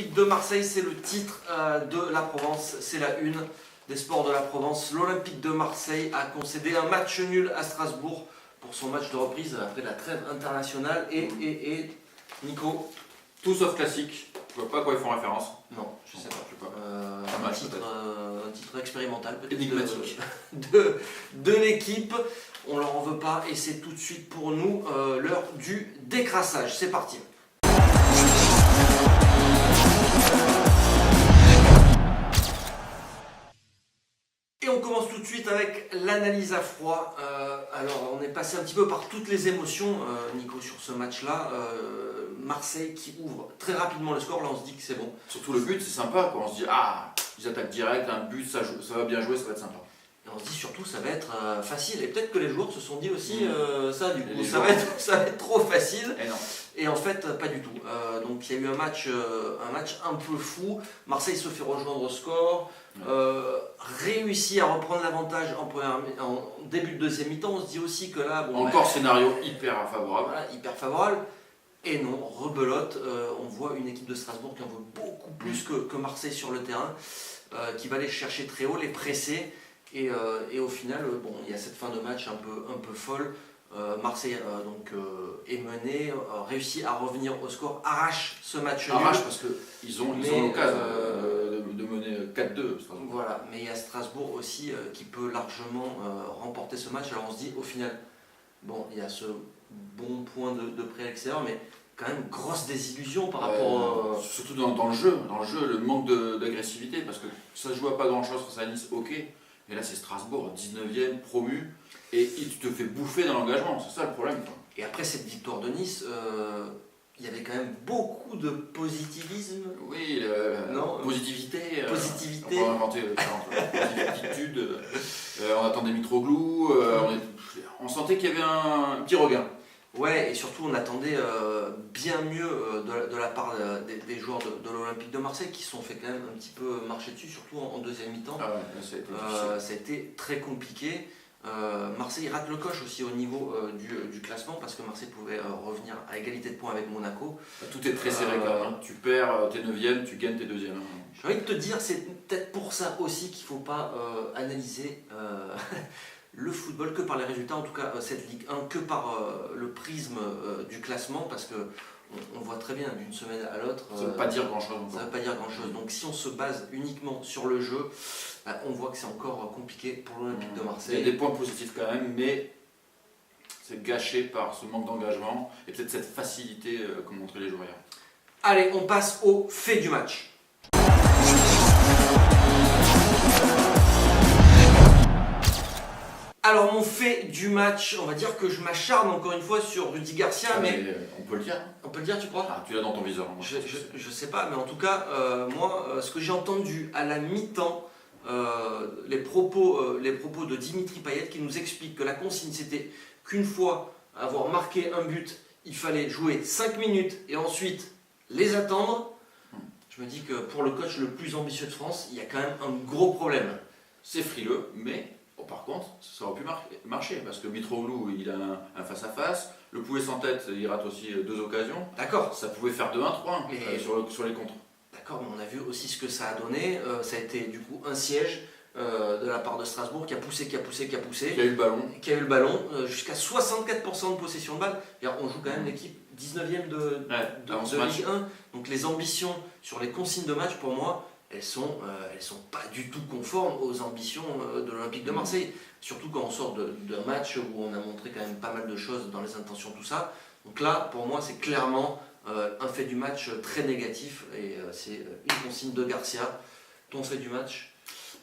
l'Olympique de Marseille, c'est le titre de la Provence, c'est la une des sports de la Provence. L'Olympique de Marseille a concédé un match nul à Strasbourg pour son match de reprise après la trêve internationale. Et Nico, tout sauf classique, je vois pas à quoi ils font référence. non, je sais pas. Un Un titre expérimental peut-être énigmatique de l'équipe. On leur en veut pas et c'est tout de suite pour nous l'heure du décrassage. C'est parti. Et on commence tout de suite avec l'analyse à froid. Alors on est passé un petit peu par toutes les émotions, Nico, sur ce match-là. Marseille qui ouvre très rapidement le score, là on se dit que c'est bon. Surtout le but, c'est sympa, quoi. On se dit, ah, ils attaquent direct, un but, ça va bien jouer, ça va être sympa. Et on se dit surtout ça va être facile. Et peut-être que les joueurs se sont dit aussi ça, du coup, ça va être trop facile. Et non. Et en fait, pas du tout. Donc il y a eu un match un peu fou. Marseille se fait rejoindre au score, réussit à reprendre l'avantage en début de deuxième mi-temps. On se dit aussi que là... Bon, encore scénario hyper favorable. Voilà, hyper favorable. Et non, rebelote. On voit une équipe de Strasbourg qui en veut beaucoup plus que Marseille sur le terrain, qui va aller chercher très haut, les presser. Et au final, bon, il y a cette fin de match un peu folle. Marseille est mené, réussit à revenir au score, arrache ce match nul. Arrache parce qu'ils ont l'occasion de mener 4-2. Voilà, mais il y a Strasbourg aussi qui peut largement remporter ce match. Alors on se dit au final, bon, il y a ce bon point de près à l'extérieur, mais quand même grosse désillusion par rapport... Surtout dans le jeu, le manque d'agressivité, parce que ça ne joue à pas grand-chose face à Nice, ok. Et là c'est Strasbourg, 19e, promu. Et tu te fais bouffer dans l'engagement, c'est ça le problème. Et après cette victoire de Nice, il y avait quand même beaucoup de positivisme. Oui, positivité. Positivité. On va inventer attitude. On attendait Mitroglou. On sentait qu'il y avait un petit regain. Ouais, et surtout on attendait bien mieux de la part des joueurs de l'Olympique de Marseille qui se sont fait quand même un petit peu marcher dessus, surtout en deuxième mi-temps. Ah ouais, ça a été très compliqué. Marseille rate le coche aussi au niveau du classement parce que Marseille pouvait revenir à égalité de points avec Monaco. Tout est très serré quand même. Tu perds tes 9e, tu gagnes tes 2e. J'ai envie de te dire, c'est peut-être pour ça aussi qu'il ne faut pas analyser le football que par les résultats, en tout cas cette Ligue 1, que par le prisme du classement parce que on voit très bien d'une semaine à l'autre. Ça ne veut pas dire grand-chose. Ça ne veut pas dire grand-chose. Donc si on se base uniquement sur le jeu, on voit que c'est encore compliqué pour l'Olympique de Marseille. Il y a des points positifs quand même, mais c'est gâché par ce manque d'engagement et peut-être cette facilité qu'ont montré les joueurs hier. Allez, on passe au fait du match. Alors mon fait du match, on va dire que je m'acharne encore une fois sur Rudy Garcia, mais on peut le dire. On peut le dire, tu crois? Tu l'as dans ton viseur. Je sais pas, mais en tout cas, moi, ce que j'ai entendu à la mi-temps, les propos de Dimitri Payet qui nous explique que la consigne c'était qu'une fois avoir marqué un but, il fallait jouer 5 minutes et ensuite les attendre. Je me dis que pour le coach le plus ambitieux de France, il y a quand même un gros problème. C'est frileux, mais par contre, ça aurait pu marcher parce que Mitroglou il a un face-à-face, le Pouet sans tête il rate aussi 2 occasions. D'accord. Ça pouvait faire 2-1-3 sur les contres. D'accord, mais on a vu aussi ce que ça a donné. Ça a été du coup un siège de la part de Strasbourg qui a poussé. Qui a eu le ballon. Jusqu'à 64% de possession de balle. On joue quand même l'équipe 19e de Ligue 1. Donc les ambitions sur les consignes de match, pour moi, elles sont pas du tout conformes aux ambitions de l'Olympique de Marseille. Surtout quand on sort d'un match où on a montré quand même pas mal de choses dans les intentions, tout ça. Donc là, pour moi, c'est clairement un fait du match très négatif et c'est une consigne de Garcia. Ton fait du match?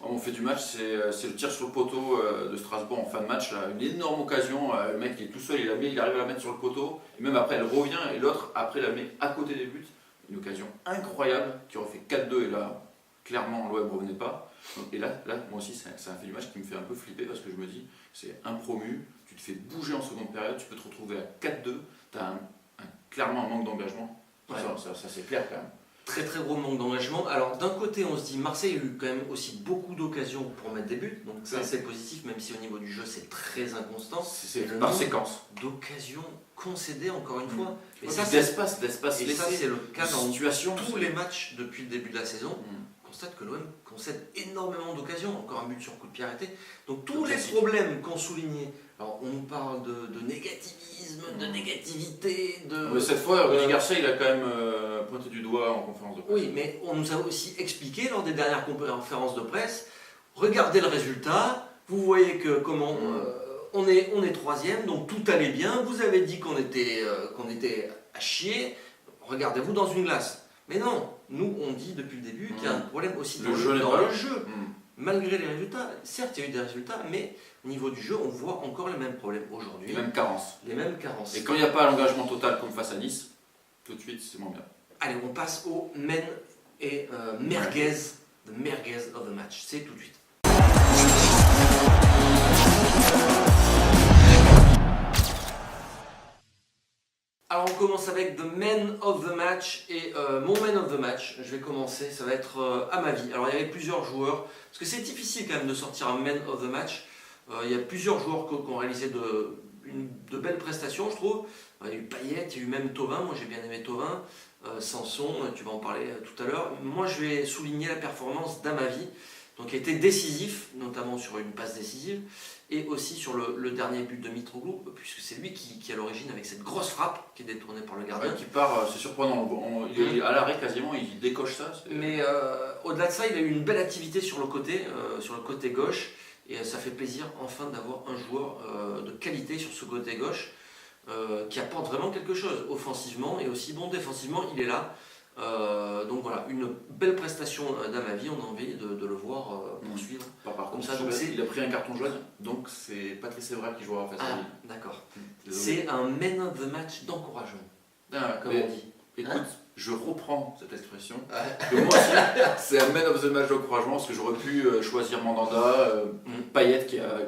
Mon fait du match, c'est le tir sur le poteau de Strasbourg en fin de match. Là, une énorme occasion, le mec il est tout seul, il arrive à la mettre sur le poteau, et même après elle revient et l'autre après la met à côté des buts. Une occasion incroyable qui aurait fait 4-2 et là, clairement l'OM ne revenait pas. Et là, moi aussi, c'est un fait du match qui me fait un peu flipper parce que je me dis, c'est un promu, tu te fais bouger en seconde période, tu peux te retrouver à 4-2, tu as clairement un manque d'engagement. Ouais. Ça c'est clair quand même. Très très gros manque d'engagement. Alors d'un côté on se dit Marseille a eu quand même aussi beaucoup d'occasions pour mettre des buts, donc ça c'est positif même si au niveau du jeu c'est très inconstant. C'est par séquence. D'occasions concédées encore une fois. Et ça d'espace laissé. Ça c'est le cas dans situation, tous les matchs depuis le début de la saison. On constate que l'OM concède énormément d'occasions, encore un but sur coup de pied arrêté. Donc tous les problèmes qu'on soulignait, alors on nous parle de négativisme, de négativité, Mais cette fois, Rudy Garcia il a quand même pointé du doigt en conférence de presse. Oui, mais on nous a aussi expliqué lors des dernières conférences de presse, regardez le résultat, vous voyez que comment on est troisième, donc tout allait bien, vous avez dit qu'on était à chier, regardez-vous dans une glace. Mais non, nous on dit depuis le début qu'il y a un problème aussi dans le jeu. Malgré les résultats, certes il y a eu des résultats, mais au niveau du jeu, on voit encore les mêmes problèmes aujourd'hui. Les mêmes carences. Et quand il n'y a pas l'engagement total comme face à Nice, tout de suite c'est moins bien. Allez, on passe au men et merguez, the merguez of the match. C'est tout de suite. Alors on commence avec The Man of the Match et mon Man of the Match, je vais commencer, ça va être à ma vie. Alors il y avait plusieurs joueurs, parce que c'est difficile quand même de sortir un Man of the Match. Il y a plusieurs joueurs qui ont réalisé de belles prestations je trouve. Il y a eu Payet, il y a eu même Thauvin, moi j'ai bien aimé Thauvin. Sanson, tu vas en parler tout à l'heure. Moi je vais souligner la performance d'Amavi, donc qui a été décisif, notamment sur une passe décisive. Et aussi sur le dernier but de Mitroglou, puisque c'est lui qui est à l'origine avec cette grosse frappe qui est détournée par le gardien. Qui part, c'est surprenant, il est à l'arrêt quasiment, il décoche ça. Mais au-delà de ça, il a eu une belle activité sur le côté gauche, et ça fait plaisir enfin d'avoir un joueur de qualité sur ce côté gauche, qui apporte vraiment quelque chose, offensivement et aussi bon défensivement, il est là. Donc voilà, une belle prestation d'Amavi, on a envie de le voir poursuivre. Par contre, il a pris un carton jaune, donc c'est Patrice Evra qui jouera face à lui. D'accord. C'est un man of the match d'encouragement, comme on dit. Écoute, je reprends cette expression. Que moi aussi, c'est un man of the match d'encouragement parce que j'aurais pu choisir Mandanda, Payet qui a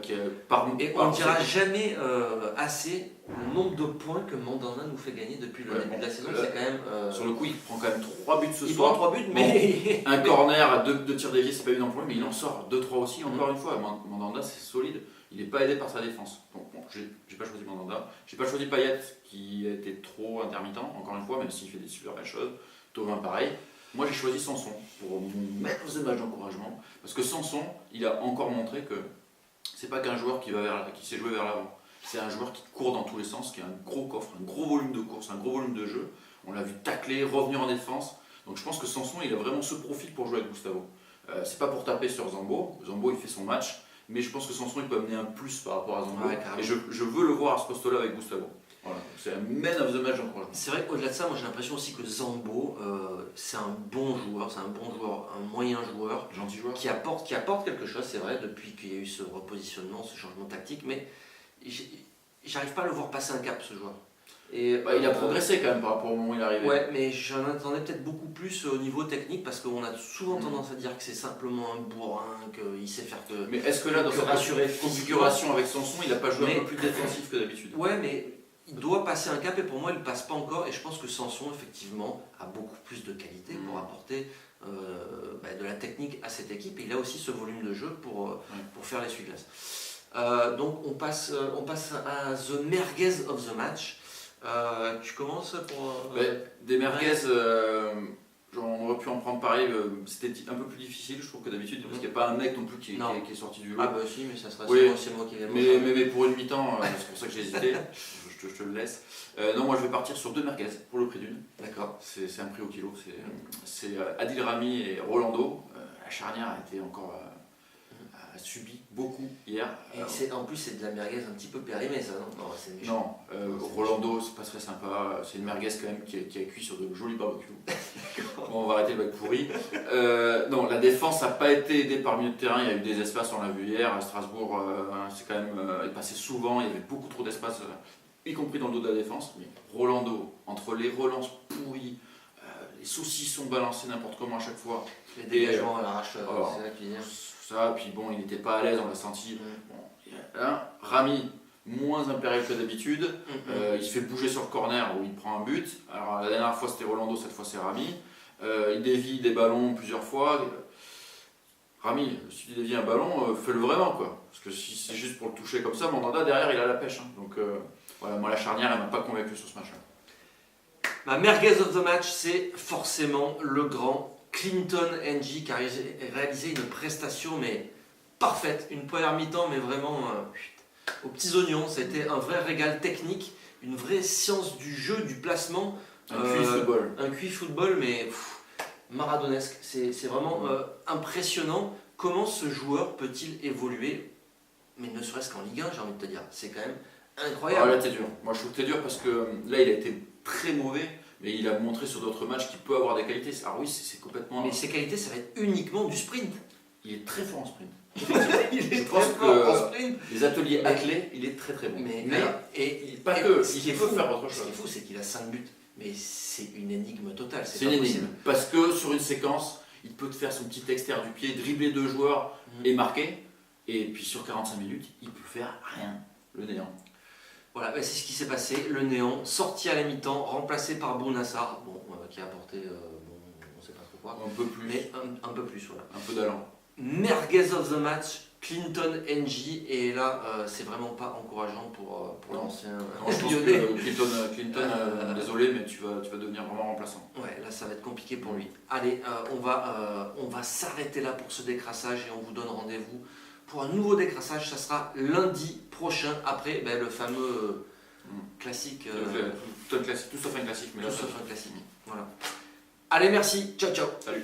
Et on ne dira jamais assez le nombre de points que Mandanda nous fait gagner depuis le début de la saison. C'est quand même, sur le coup, il prend quand même 3 buts ce soir. Il prend 3 buts, mais. Un corner, 2 tirs déviés, c'est pas évident pour lui, mais il en sort 2-3 aussi, encore une fois. Mandanda, c'est solide. Il n'est pas aidé par sa défense. Donc bon, j'ai pas choisi Mandanda. J'ai pas choisi Payet qui a été trop intermittent, encore une fois, même s'il fait des super belles choses. Thauvin pareil. Moi j'ai choisi Sanson pour mon man of the match d'encouragement. Parce que Sanson, il a encore montré que c'est pas qu'un joueur qui sait jouer vers l'avant. C'est un joueur qui court dans tous les sens, qui a un gros coffre, un gros volume de course, un gros volume de jeu. On l'a vu tacler, revenir en défense. Donc je pense que Sanson, il a vraiment ce profil pour jouer avec Gustavo. C'est pas pour taper sur Zambo. Zambo, il fait son match. Mais je pense que Sanson il peut amener un plus par rapport à Zambo. Et je veux le voir à ce poste-là avec Gustavo. Voilà. C'est un man of the match d'encouragement. C'est vrai qu'au-delà de ça, moi j'ai l'impression aussi que Zambo, c'est un bon joueur, un moyen joueur, gentil joueur, qui apporte quelque chose, c'est vrai, depuis qu'il y a eu ce repositionnement, ce changement tactique, mais j'arrive pas à le voir passer un cap ce joueur. Et il a progressé quand même par rapport au moment où il est arrivé. Ouais, mais j'en attendais peut-être beaucoup plus au niveau technique parce qu'on a souvent tendance à dire que c'est simplement un bourrin, qu'il sait faire que. Mais est-ce que là, dans cette configuration avec Sanson, il n'a pas joué un peu plus défensif que d'habitude? Ouais, mais il doit passer un cap et pour moi, il ne passe pas encore. Et je pense que Sanson, effectivement, a beaucoup plus de qualité pour apporter de la technique à cette équipe. Et il a aussi ce volume de jeu pour faire l'essuie-glace. Donc on passe à The Merguez of the Match. Tu commences pour... Des merguez, on aurait pu en prendre pareil, c'était un peu plus difficile je trouve que d'habitude, parce qu'il n'y a pas un mec non plus qui est sorti du lot. Ah bah si, mais ça sera c'est moi qui vais mais pour une mi-temps, c'est pour ça que j'ai hésité, je te le laisse. Non, moi je vais partir sur 2 merguez pour le prix d'une. D'accord. C'est un prix au kilo, c'est Adil Rami et Rolando. La charnière a été encore... a subi beaucoup hier. Et en plus c'est de la merguez un petit peu périmée ça, non? Non, Rolando c'est pas très sympa, c'est une merguez quand même qui a cuit sur de jolis barbecues. Bon, on va arrêter le bac pourri. Non, la défense n'a pas été aidée par le milieu de terrain, il y a eu des espaces, on l'a vu hier, à Strasbourg, c'est quand même, il passait souvent, il y avait beaucoup trop d'espace, y compris dans le dos de la défense. Mais Rolando, entre les relances pourries, les saucissons balancés n'importe comment à chaque fois. Les dégagements à l'arrache, c'est vrai qu'il y a. Ça, puis bon, il n'était pas à l'aise, on l'a senti. Rami, moins impérial que d'habitude, il se fait bouger sur le corner où il prend un but. Alors la dernière fois c'était Rolando, cette fois c'est Rami. il dévie des ballons plusieurs fois. Rami, si tu dévies un ballon, fais-le vraiment, quoi. Parce que si c'est juste pour le toucher comme ça, Mandanda derrière il a la pêche. Hein. Donc voilà, moi la charnière elle m'a pas convaincu sur ce match-là. Ma merguez of the match, c'est forcément le grand Clinton NG qui a réalisé une prestation mais parfaite, une première mi-temps mais vraiment aux petits oignons. C'était un vrai régal technique, une vraie science du jeu, du placement. Un QI football. Un QI football mais maradonesque. C'est vraiment impressionnant comment ce joueur peut-il évoluer, mais ne serait-ce qu'en Ligue 1, j'ai envie de te dire. C'est quand même incroyable. Ah, là t'es dur. Moi je trouve que t'es dur parce que là il a été très mauvais, mais il a montré sur d'autres matchs qu'il peut avoir des qualités. Alors oui, c'est complètement... Mais ses qualités, ça va être uniquement du sprint. Il est très fort en sprint. Je pense que les ateliers athlés, il est très très bon. Pas que, ce qu'il faut faire autre chose. Ce qu'il faut, c'est qu'il a 5 buts. Mais c'est une énigme totale. C'est une énigme. Parce que sur une séquence, il peut te faire son petit extérieur du pied, dribbler 2 joueurs et marquer. Et puis sur 45 minutes, il peut faire rien. Le néant. Voilà, c'est ce qui s'est passé. Le néant, sorti à la mi-temps, remplacé par Bounassar, qui a apporté, on ne sait pas trop quoi. Un peu plus. Mais un peu plus, voilà. Un peu d'allant. Merguez of the match, Clinton NG, et là c'est vraiment pas encourageant pour l'ancien Lyonnais. Clinton, désolé, mais tu vas devenir vraiment remplaçant. Ouais, là ça va être compliqué pour lui. Allez, on va s'arrêter là pour ce décrassage et on vous donne rendez-vous pour un nouveau décrassage. Ça sera lundi prochain après le fameux classique. Tout sauf un classique. Mais tout sauf un classique. Voilà. Allez, merci. Ciao, ciao. Salut.